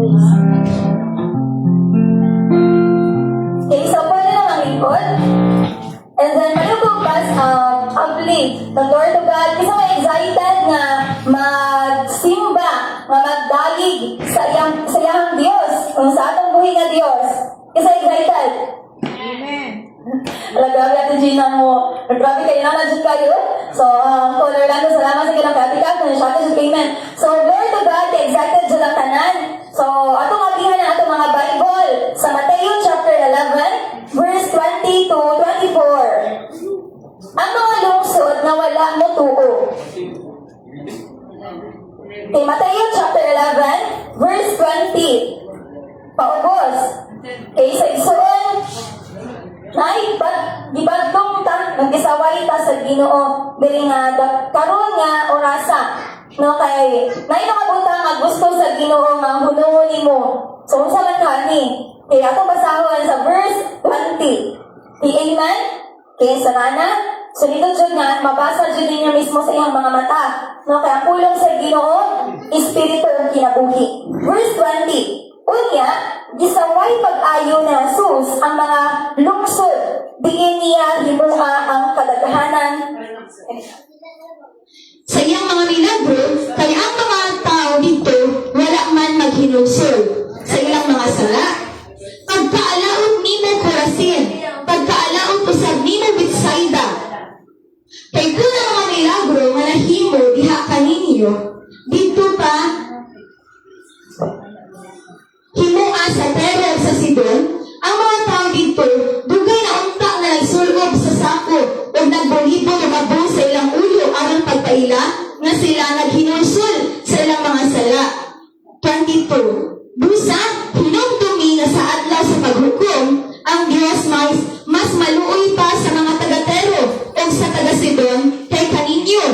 Okay, so pwede na malikod. And then, malugubas, humbly, the Lord of God, isa may excited nga magsimba, nga magdalig sa iyang Diyos, kung sa atong buhay nga Diyos. Isa excited? Amen. Ala, grabe ato Gina mo. Grabe kayo na dyan kayo. So, Caller Lando, salamat sa kailang katika. Nasyata sa Amen. So, Lord of God, excited dyan ang tanan. So, atong abihan na atong mga Bible sa Mateo chapter 11, verse 20 to 24. Ang mga lungsod na wala mo tuo. Okay, Mateo chapter 11, verse 20. Paubos. Okay, sa isuon, gibagdong ta, nagkisaway ta sa Ginoo, dili nga karon nga orasa. No kay nay nakabuta nga gusto sa Ginoo nga hunungon nimo. So unsa man kani? Kaya ato basahon sa verse 20. Amen. Kaya sa nana, sunod jud nga mabasa jud niya mismo sa iyang mga mata. No kay ang pulong sa Ginoo, espiritu ang kinabuhi. Verse 20. Unya, gisaway pag-ayo na Jesus ang mga lungsod, diin niya himuha ang kadaghanan. Sa iyang mga milagro, kaya ang mga tao dito wala man maghinungsod sa ilang mga sala. Pagkaalaot nimo Corazin, pagkaalaot usab nimo Bethsaida. Kay kung ang mga milagro nga nahimo diha kaninyo, dito pa himuha sa Tiro sa Sidon, ang mga tao dito dugay na unta na nagsulgob sa sako o nagbulibo o mabong sa ilang ulo aron pagpaila nga sila naghinulsol sa ilang mga sala. 22. Busa, hinumdumi na sa adlaw sa paghukom, ang Diyos mas maluoy pa sa mga taga-Tero o sa taga-Sidon kay kaninyo.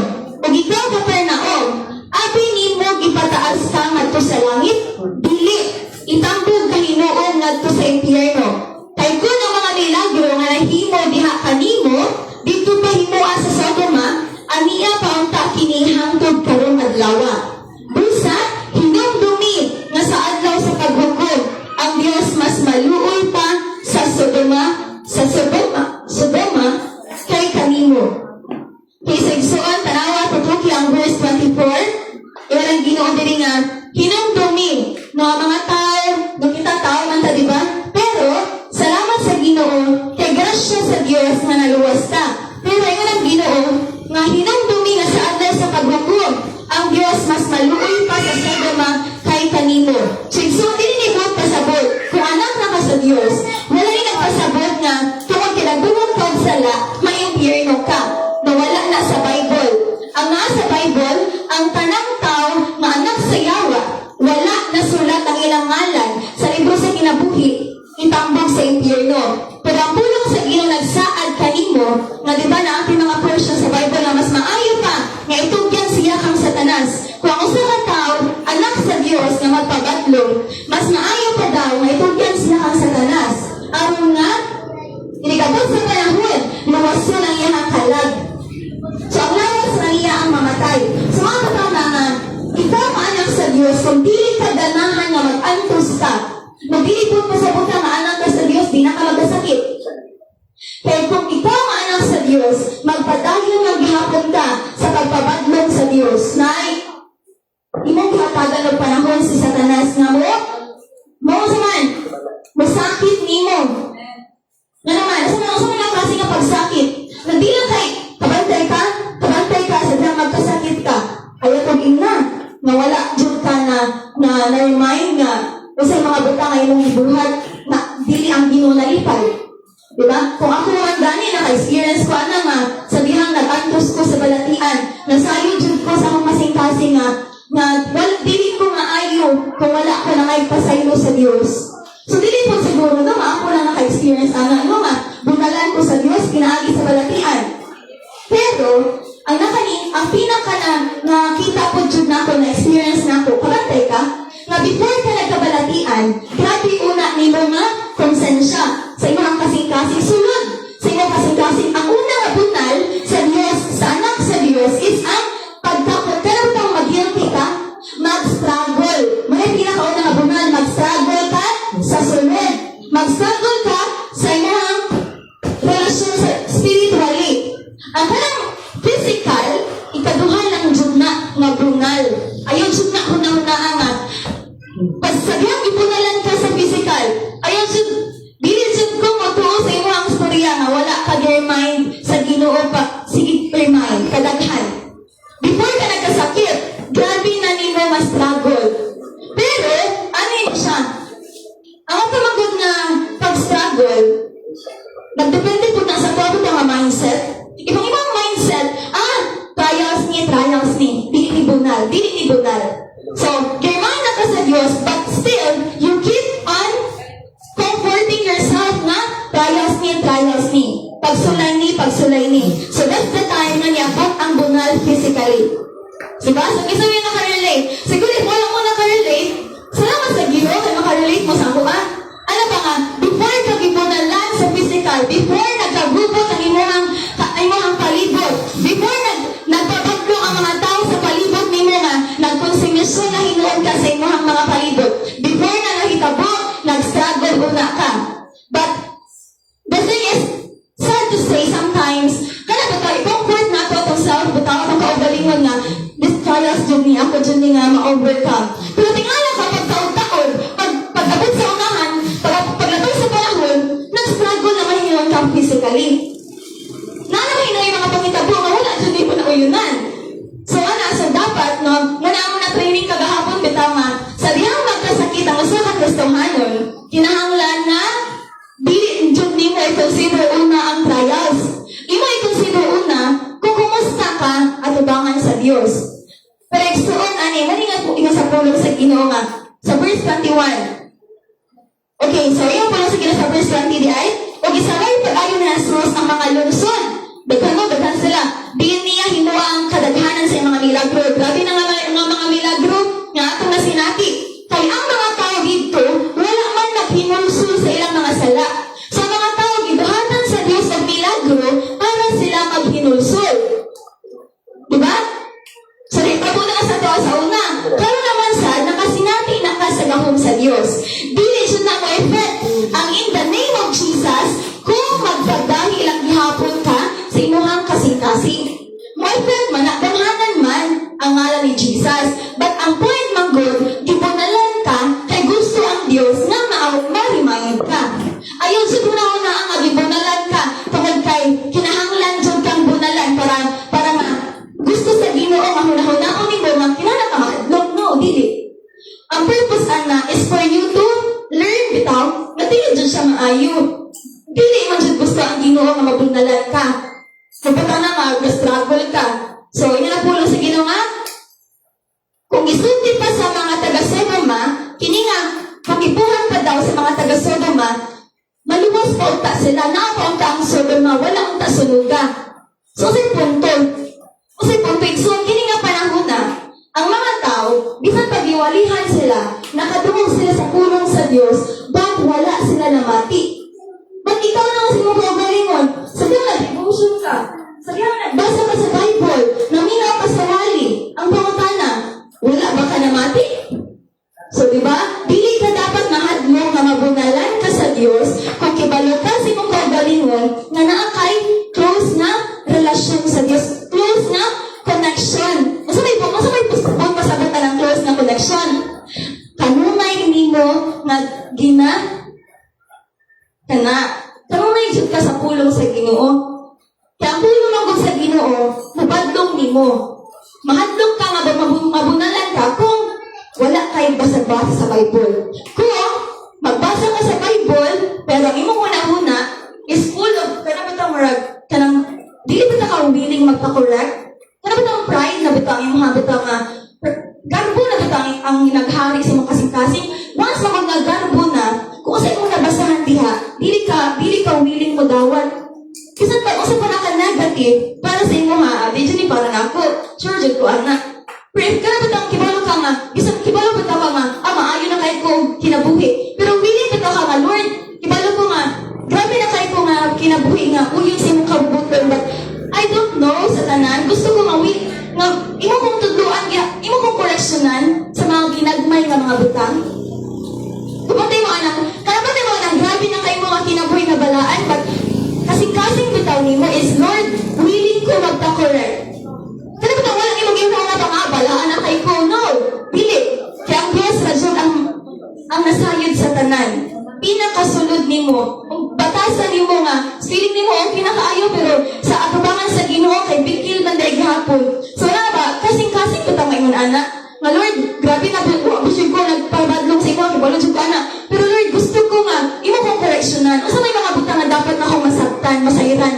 Ug ikaw Capernaum, abi nimo gipataas ka ngadto sa langit? Dili. Itambog ka hinuon ngadto sa impyerno. Kay kun ang mga milagro nga nahimo diha kanimo, dito pa himuha sa Sodoma, aniya pa unta kini hangtod karong adlaw. Busa, hinumdumi nga sa adlaw sa paghukom, ang Dios mas maluoy pa sa Sodoma kay kanimo. Kay sa igsuon tanawa tutuki ang verse 24. Iwalang Ginoo diri nga hinumdumi no mga tao, no kita tao man ta, diba? Pero salamat sa Ginoo kay grasya sa Dios nga naluwas ta. Pero ingon ang Ginoo nga hinumdumi nga sa adlaw sa paghukom, ang Dios mas maluoy pa sa Sodoma kay kanimo. So dili ni God pasabot kung anak na ka sa Dios, wala ni nagpasabot nga tungod kinagdungog ka og sala maimpyerno ka. No wala na sa Bible. Ang nasa Bible, ang tanang tao nga anak sa Yawa, wala na sulat ang ilang ngalan sa libro sa kinabuhi, itambog sa impyerno. Pero ang pulong sa Ginoo nagsaad kanimo, nga di ba na ang mga portion sa Bible na mas maayo pa, nga itugyan siya kang Satanas. Kung ang usa ka tao, anak sa Dios nga magpabatlong, mas maayo pa daw nga itugyan siya kang Satanas. Aron nga, inigabot sa panahon, luwaso ng iyang kalag. So ang lawas na iya ang mamatay. So mga katanangan, ikaw maanak sa Diyos, kung dili ka ganahan nga mag-antos ka, magdili po pasabot ka maanak ka sa Diyos, di na ka magkasakit. Kaya kung ikaw maanak sa Diyos, magpadayon ng gihapon ka sa pagpabadlong sa Diyos. Nay, imong gihatagan ng panahon si Satanas nga mo sa man, masakit nimo. Nga naman, asa man ang klase nga pagsakit? Nagdilang kay, kabantay ka, sadyang magkasakit ka. Ayaw kong ina, nga wala dyan ka na remind nga, kasi mga buta nga imong ibuhat, na dili ang Ginoo nalipay. Diba? Kung ako man gani, naka-experience ko na nga, sabihang nag-antos ko sa balatian, nasayo dyan ko sa mga masing-kasing nga dili ko nga ayo, kung wala ko na ngay pasaylo sa Diyos. So, dili po siguro na ako lang naka-experience nga bunalan ko sa Diyos, kinaagi sa balatian. Pero, ang pinaka na kita po dyan na ako, na experience na ako, kabantay ka, nga before ka nagkabalatian, grabe una ni mo nga konsensya sa imong kasing-kasing sulod. Sa imong kasing-kasing, ang una nga bunal sa Diyos, sa anak sa Diyos, is ang pagkakot. Pero kung mag-guilty ka, mag-struggle. May pinakauna nga bunal, Dios, but still, you keep on comforting yourself na trials ni. Pagsulay ni. So that's the time na niabot ang bunal physically. Diba? So kisa mo yung nakarelate. Siguro if wala mo nakarelate, salamat sa Ginoo kaya makarelate mo sa ako Ano ba nga, before kagibunalan sa physical, before nagkagubot ang imong palibot, before nagpapaglo ang mga tao sa palibot nimo nga, nagkonsumisyon na hinuon ka sa imong mga palibot, before na nahitabo, nag-struggle una ka. But the thing is, sad to say sometimes, kana ba tayo, comfort na ito itong self, bitaw itong kaugalingon nga, this trials dyan niya, ako dyan niya nga ma-overcome. Pero tingala ka, pag taon-taon, pag-abot sa unahan, paglatong sa panahon, nag-struggle na mahinuon ka physically. Nanahin na yung mga pangitabo nga wala dyan di mo na uyunan. So dapat, no, muna mo na training kagahapon, bitaw nga, sa diyang magkasakit ang usa ka Kristohanon, kinahanglan na dili jud nimo i-consider una ang trials. Imo i-consider una kung kumusta ka at ubangan sa Dios. Pero igsuon ani maningat po ingon sa pulong sa Ginoo nga sa verse 21. Okay, so yung pulong sa Ginoo sa verse 20 di ay og isabay pag-ayo na Jesus ang mga lungsod. Daghan sila. Diin niya hinuwa ang kadaghanan sa mga milagro. Grabe na nga mga milagro nga atong nasinati. Kay ang mga tao dito wala man naghinulsol sa ilang mga sala. So ang mga tao gibuhatan sa Dios og milagro para sila maghinulsol. Diba? So ipabo na sa to sa una. Karon naman sad nakasinati na ka sa gahom sa Dios. Dili siya na mo-effect ang in the name of Jesus kung magpagdahi lang gihapon ka sa imuhang kasing-kasing. Mo-effect man, damhanan man ang ngalan ni Jesus. But ang point man good, gibunalan ka kay gusto ang Dios nga ma-remind ka. Ayun siguro na ang gibunalan ka tungod kay kinahanglan jud kang bunalan para gusto sa Ginoo mahunahunahon nimo nga kinahanglan ka makadlok no dili. Ang purpose ana is for you to learn bitaw nga dili jud siya maayo. Dili man jud gusto ang Ginoo nga mabunalan ka. Kapag na mag-struggle ka. So, yun na pulo sa Ginoo nga. Kung isulti pa sa mga taga-Sodoma, kini nga, pakibuhan pa daw sa mga taga-Sodoma, maluwas pa unta sila, nakapaunta ang Sodoma, wala unta sunuga. So, sa punto, so, kini nga panahon na, ang mga tao, bisan pagiwalihan sila, nakadungog sila sa kulong sa Diyos, but wala sila namati. Ba't ikaw na kasi mong kaugalingon? Sabihan na, devotion ka. Sabihan na, basa ka sa Bible, naminaw ka sa wali. Ang pangutana, wala ba ka namati? So, di ba? Dili ka dapat mahadlong na mabunalan ka sa Diyos kung kibalo ka sa mong kaugalingon na naakay close na relasyon sa Diyos. Close na connection. Masabay puspon pasagutan ng close na connection. Kanunay nimo nga kanunay jud ka sa pulong sa Ginoo. Kaya ang pulong ng sa Ginoo, mabadlong nimo. Mahadlong ka nga mabunalan ka kung wala kay basa-basa sa Bible. Kung magbasa ka sa Bible, pero ang imong una-una is full of kanang dili ba ka willing magpa-correct? Kanang bitang pride na bitang imong habitang garbo na bitang ang naghari sa imong kasing-kasing. Once na magnagarbo na, kung sa imong nabasahan diha, dili ka willing mo dawat. Kasi pag usa pa naka negative para sa imo ha, di jud ni para nako. Sure jud ko ana. Pero if kana bitang kibalo ka nga, bisan kibalo bitaw ka nga, maayo na kay ko kinabuhi. Pero willing bitaw ka nga, Lord, kibalo ko nga, grabe na kay ko nga kinabuhi nga, uyon sa imong kabubuton. But I don't know sa tanan, gusto ko nga imo kong tudloan, imo kong koreksyonan sa mga ginagmay nga mga butang. Kumatay mo anak, kanapatay mo anak, grabe na kayo mga kinabuhi na balaan, but kasing-kasing bitaw nimo is, Lord, willing ko magta-correct. Kanapatay wala nimo ginawa na ito nga, balaan na kayo ko, no, dili. Kaya ang Diyos radyon ang nasayod sa tanan. Pinakasulod nimo, kung batasan nimo nga, feeling nimo okay na kaayo, pero sa atubangan sa Ginoo kay bigil man dahil hapon. So na ba, kasing-kasing bitaw maingon anak, nga Lord, grabe na po, gusto ko nagpabadlong sa imo, kibalong ko anak. Pero Lord, gusto ko nga, imo kong koreksyonan. O sa may mga butang nga dapat na akong masaktan, masairan.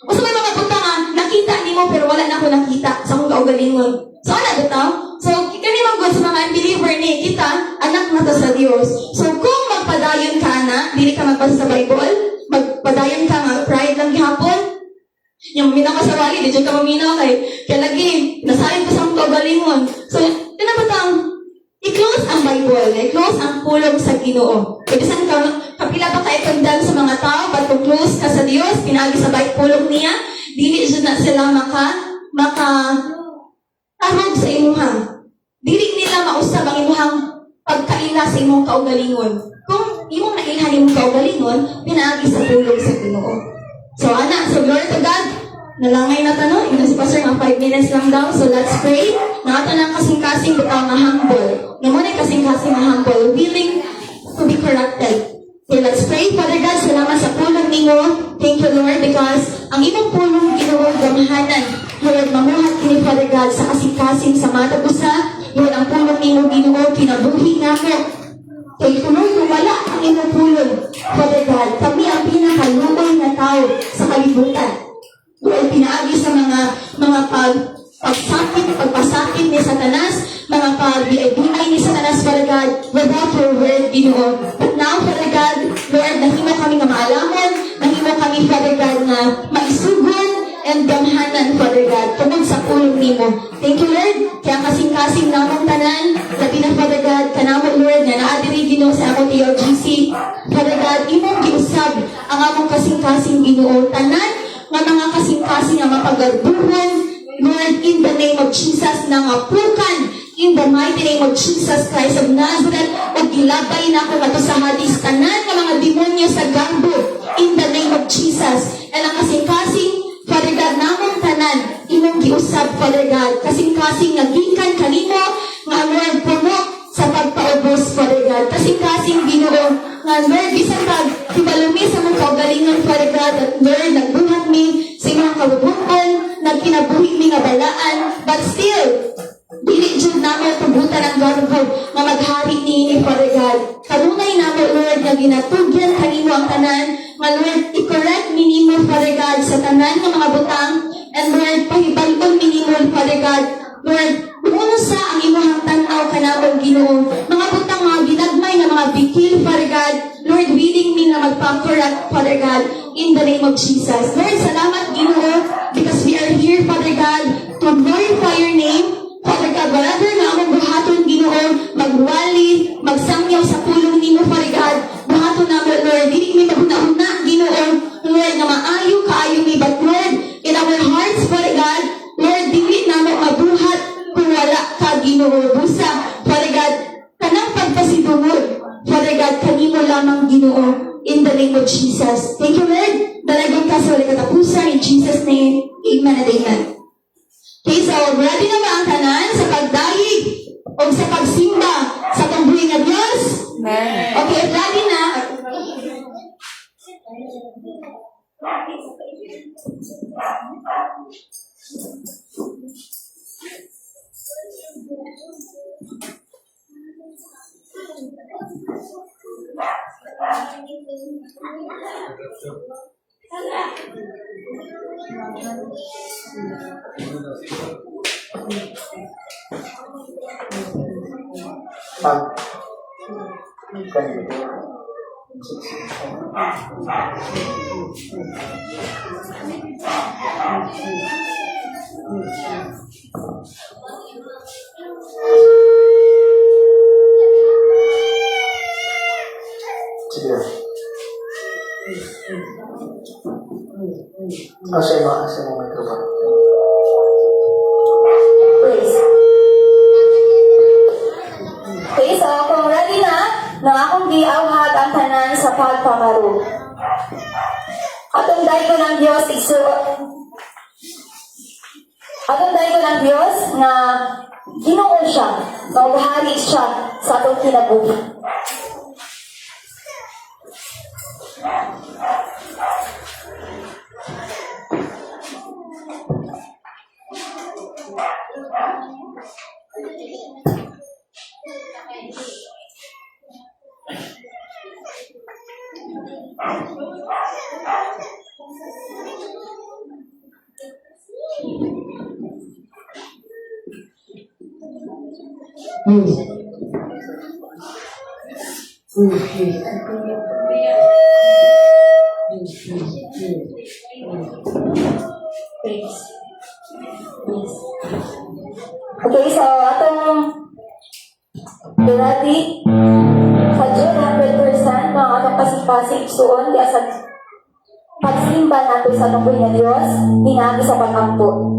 O sa may mga butang nga, nakita nimo pero wala na ako nakita sa akong kaugalingon. So ano bitaw? So, kani man sa mga unbeliever ni kita, anak sa Dios. So kung magpadayon ka na, dili ka magbasa sa Bible, magpadayon ka nga, pride lang gihapon, yung minaw ka sa wali, di dyan ka maminaw kaya lagi, nasahin ko sa mga kaugalingon. So, tinapatang, i-close ang Bible, i-close ang pulong sa Ginoo. Ibisan ka, kapila pa kayo kandang sa mga tao, pag close ka sa Dios, pinagi sa pulong niya, dili dyan na sila tarog sa imuhang. Dili nila mausab ang imuhang pagkaila sa imong kaugalingon. Kung imong nailhan imong kaugalingon, pinaagi sa pulong sa Ginoo. So, so glory to God. Nalangay na tanong. Ina si Pastor nga 5 minutes lang daw. So, let's pray. Nakata ng kasing-kasing bitaw na humble. Namunay kasing-kasing na humble. Willing to be corrected. Okay, let's pray. Father God, salamat sa pulong ninyo. Thank you, Lord, because ang imong pulong Ginoo gamahanan. Lord, mamuhat kini, Father God, sa kasing-kasing sa mata busa. Lord, ang pulong ninyo Ginoo kinabuhi namo. Kay kunoy wala ang imong pulong, Father God, kami ang pinakaluoy na tao sa kalibutan. Lord, pinaagi sa mga pagpasakit ni Satanas, mga pag-ibigay ni Satanas, Father God, without your word, Ginoo. But now, Father God, Lord, nahimo kami nga maalamon, nahimo kami, Father God, na maisugon and damhanan, Father God, tungod sa pulong nimo. Thank you, Lord. Kaya kasing-kasing namang tanan, labi na, Father God, kanamo, Lord, na naadiri Ginoo sa akong TLGC. Father God, imong giusab ang among kasing-kasing Ginoo. Tanan, nga mga kasing-kasing nga mapagarbuhan, Lord, in the name of Jesus, na mapukan, in the mighty name of Jesus Christ of Nazareth, o gilabay na ako ato sa hadis, tanan nga mga demonyo sa gambo, in the name of Jesus. And ang kasing-kasing, Father God, namong tanan, imong giusab, Father God, kasing-kasing nagikan kanimo, nga Lord, puno sa pagpaubos, Father God. Kasing-kasing Ginoo, nga Lord, bisan pag tibalumi sa mga kaugalingon, Father God, at Lord, nagbuhat mi sa imong kabubuton, nagkinabuhi mi nga balaan, but still, dili jud namo tubutan ang garbo nga maghari ni Father God. Kanunay namo, Lord, nga ginatugyan kanimo ang tanan, nga Lord, i-correct mi nimo, Father God, sa tanan nga mga butang, and Lord, pahibal-on mi nimo, Father God. Lord, sa ang imuhang tanaw kanamong Ginoo. Mga butang mga ginagmay na mga bikil, Father God. Lord, willing me na magpa-correct, Father God, in the name of Jesus. Lord, salamat, Ginoo, because we are here, Father God, to glorify your name. Father God, whatever na among buhaton, Ginoo, magwali, magsangyaw sa pulong nimo, Father God. Buhaton na mo, Lord, dili mi maghuna-huna, Ginoo. Lord, na maayo, kaayo mi, but Lord, in our hearts, Father God, Lord, dili na mo mabuhat kung wala ka, Ginoo. Busa, Father God, kanang pagpasidungod, Father God, kanimo lamang, Ginoo, in the name of Jesus. Thank you, Lord. Dalagang ka sa walang katapusan, in Jesus' name, amen and amen. Okay, so ready na ba ang tanan sa pagdayig o sa pagsimba sa pambuhay ng Diyos? Amen. Okay, ready na. Sige. Asa mo may kawan. Please. Okay, so kung ready na akong giawhag ang tanan sa pagpamaro. Atong dahil ko ng Diyos na Ginoo siya, maghari siya sa atong kinabuhi. Okay, so atong Dirati, kadyo 100% mga atong pasig-pasig suon di sa pagsimba nato sa atong buhay na Diyos, hinagi sa pag-ampo.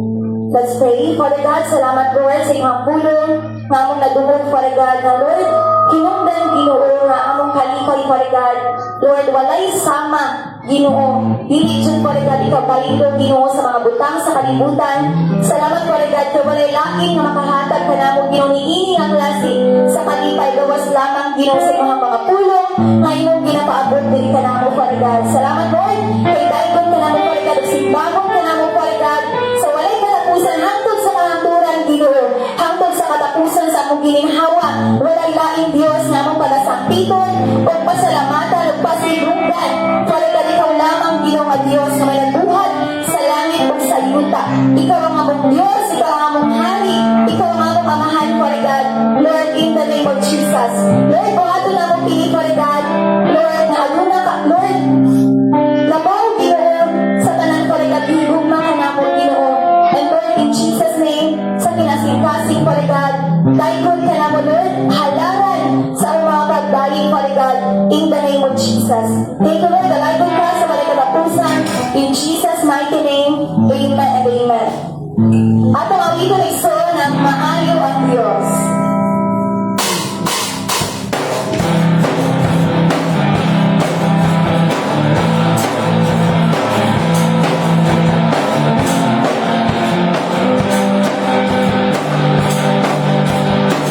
Let's pray. Father God, salamat Lord sa imong pulong, nga among nadungog, Father God, na Lord, kinungdan Ginoo nga among kalipay, Father God. Lord, walay sama, Ginoo. Dili jud, Father God, ikaw palilo, Ginoo, sa mga butang sa kalibutan. Salamat, Father God, kay walay laing nga makahatag ka namo, Ginoo, niini nga klase sa kalipay, gawas lamang, Ginoo, sa mga pulong nga imong ginapaabot diri ka namo, Father God. Salamat, Lord, kay dayon ka namo, Father God, simbabong ka namo, Father God, sa walay katapusan hangtod sa kahanturan, Ginoo, hangtod sa katapusan sa among gininhawa, walay laing Dios nga among palasampiton o pasalamatan o pasilunggan. Father God, ikaw lamang, Ginoo nga Dios nga may nagbuhat sa langit o sa yuta. Ikaw ang among Dios, ikaw ang among hari, ikaw ang among amahan, Father God. Lord, in the name of Jesus. Lord, kung ato na among pili, Father God, Lord, na aduna ka, Lord, labaw, Ginoo, sa tanan, Father God, higugma ka namo, Ginoo. And Lord, in Jesus' name, sa kinasing-kasing, Father God, daikon ka namo, Lord, halaran sa mga pagdaling, Father God, in the name of Jesus. Thank you, Lord, dalagon ka sa mga katapusan, in Jesus' mighty name, amen and amen. At ang awiton ay so ng maayo ang Diyos.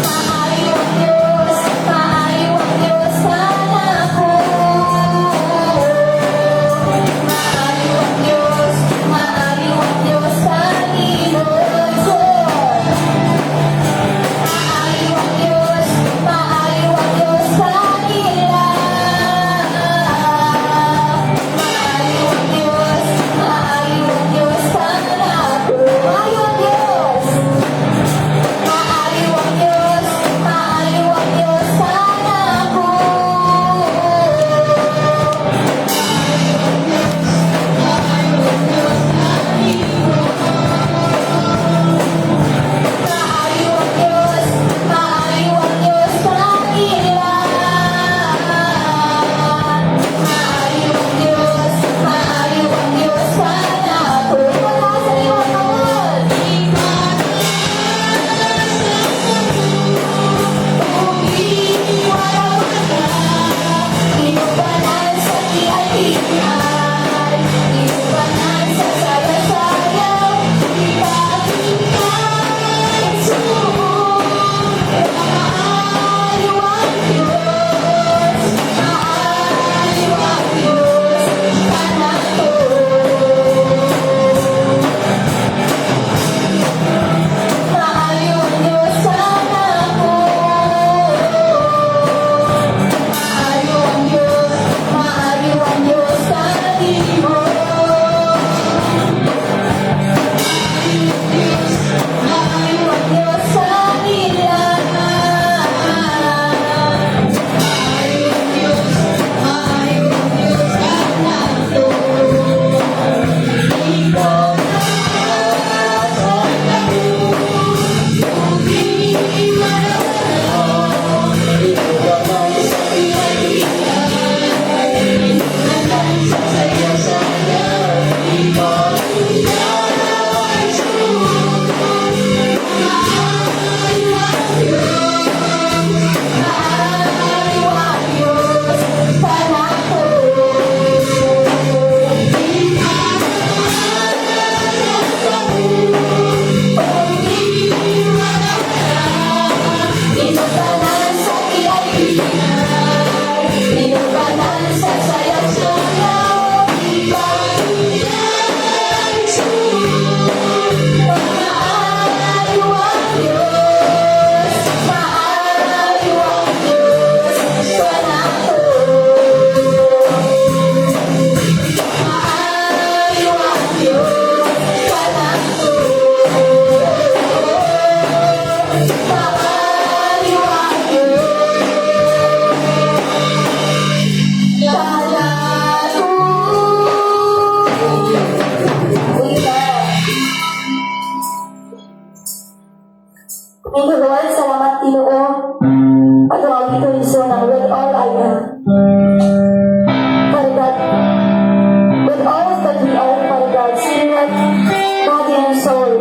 Maayo ang Diyos sa ako. Maayo ang Diyos sa Panginoon. Father God, with all that we are, Father God, spirit, body, and soul,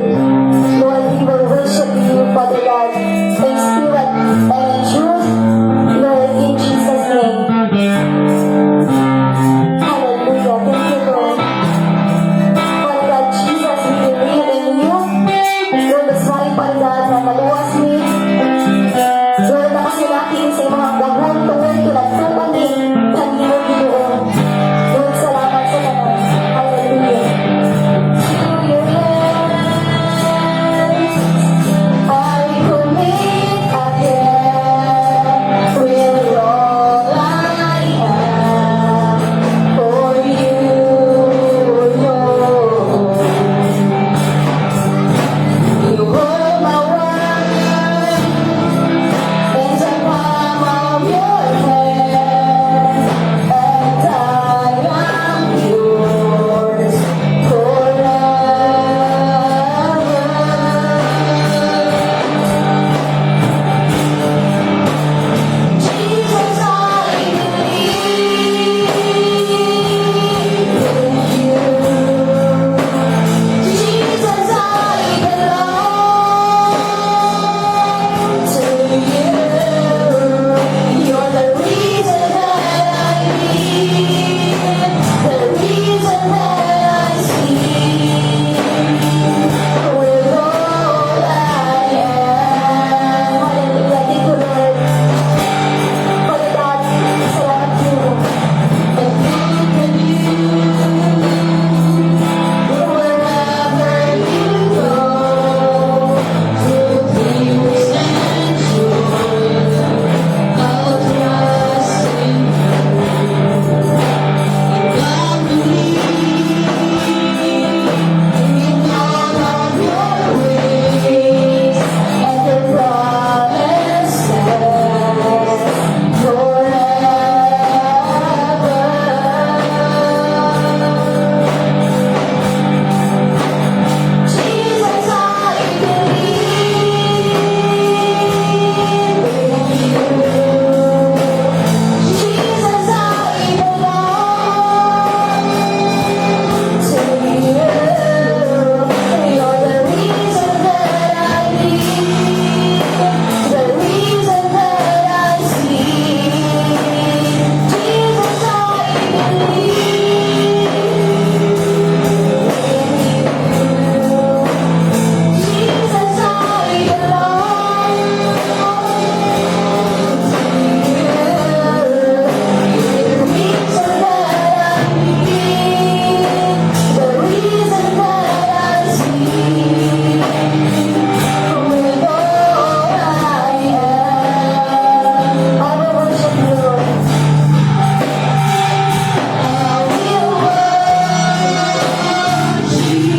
Lord, we will worship you, Father God, in spirit and in truth, Lord, in Jesus' name. Hallelujah. Thank you, Lord. Father God, Jesus, we believe in you. Lord, that's why, Father God, na maluwas ni Lord, nakasilaki sa mga gahon tungod tulad ni kanino Ginoo. Lord, salamat sa tanan. Hallelujah. To your hands, I commit again with all I am for you, Lord. You hold my world in the palm of your hand, and I am yours forever. Jesus, I believe in you. Jesus, I belong to you. You're the reason that I live, the reason that I see. With all I am. Hallelujah. Thank you, Lord. Father God, salamat po. And look at you. Wherever you go, to peace and joy, I'll trust in God, believe in all of your ways, and the promise stands forever. Jesus, I believe in you. Jesus, I belong to you. You're the reason that I live, the reason that I see. Jesus, I believe in you. Jesus, I belong to you. The reason that I live, the reason that I see. With all I am, I will worship you, Lord. I will worship you.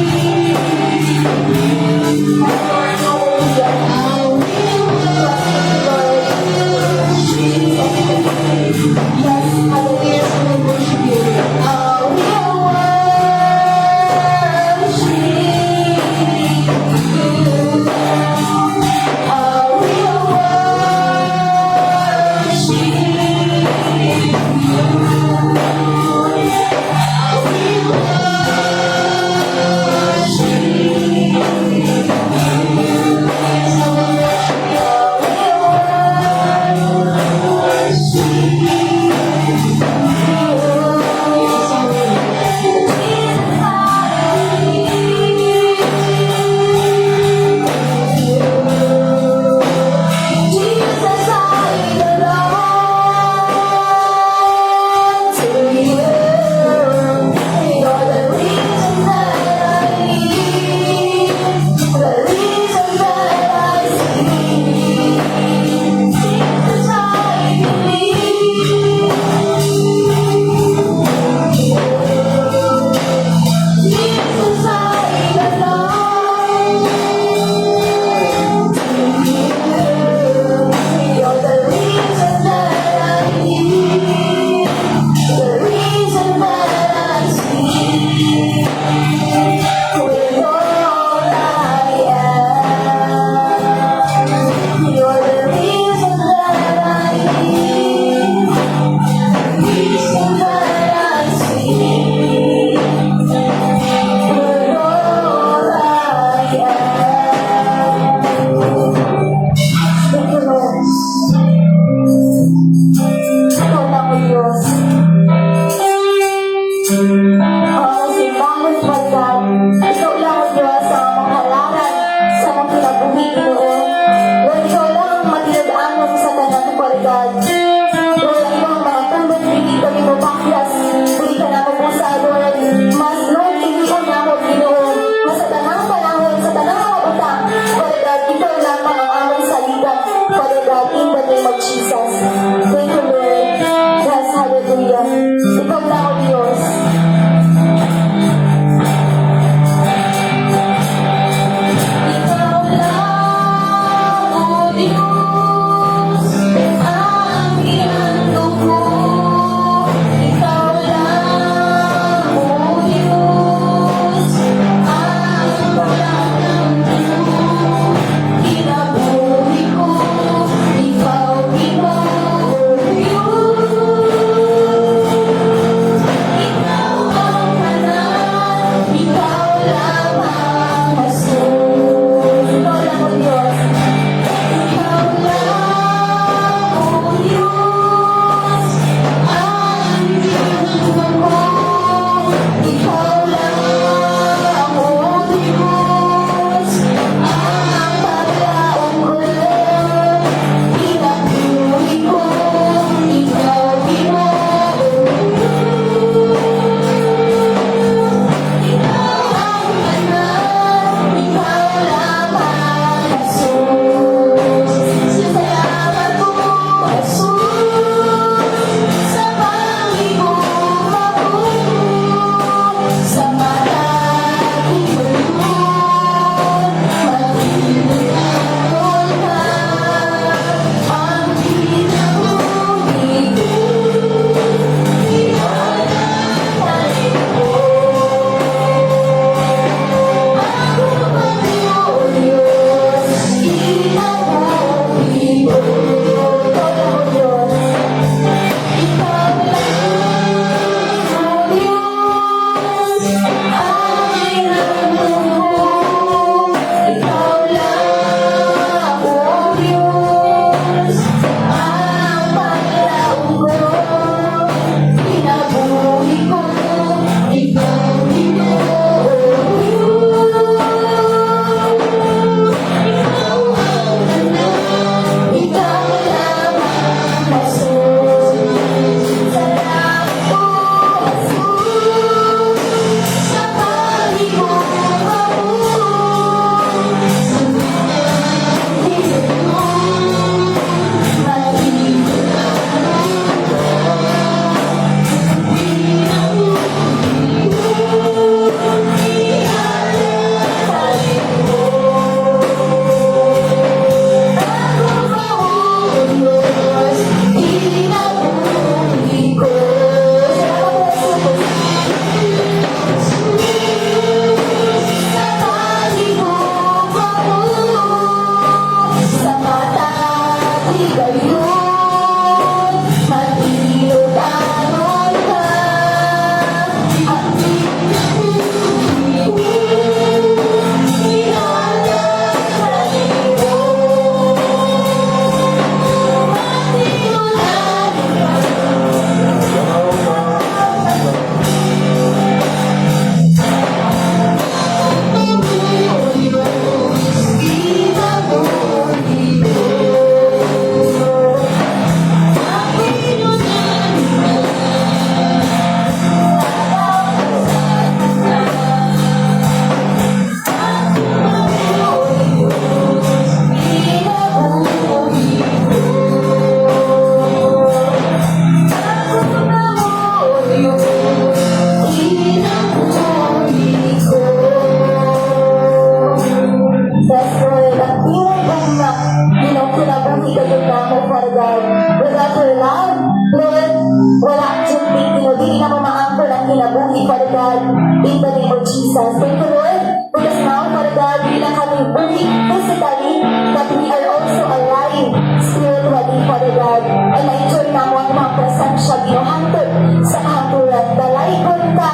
Jesus. Thank you, Lord, because now, Father God, we lang kami buhay physically, but we are also alive spiritually, Father God. And na-enjoy na mo ang mga presensya, ginuhantod sa kahanturan. Dalaygon ka,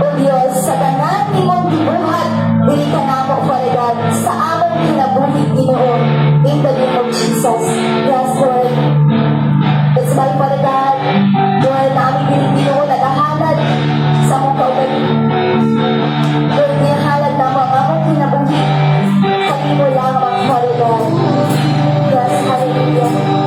O Diyos, sa tanan ni mong gibuhat, dili ka na mo, Father God, sa among kinabuhi, Ginoo. In the name of Jesus. Yes, Lord. It's my Father God, Lord, na aming Ginoo, nagahalad sa mong kauban. Lord, niyahalad na mo ang among kinabuhi. Kami mo lang, mga Father God. Yes, hallelujah.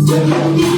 Thank you.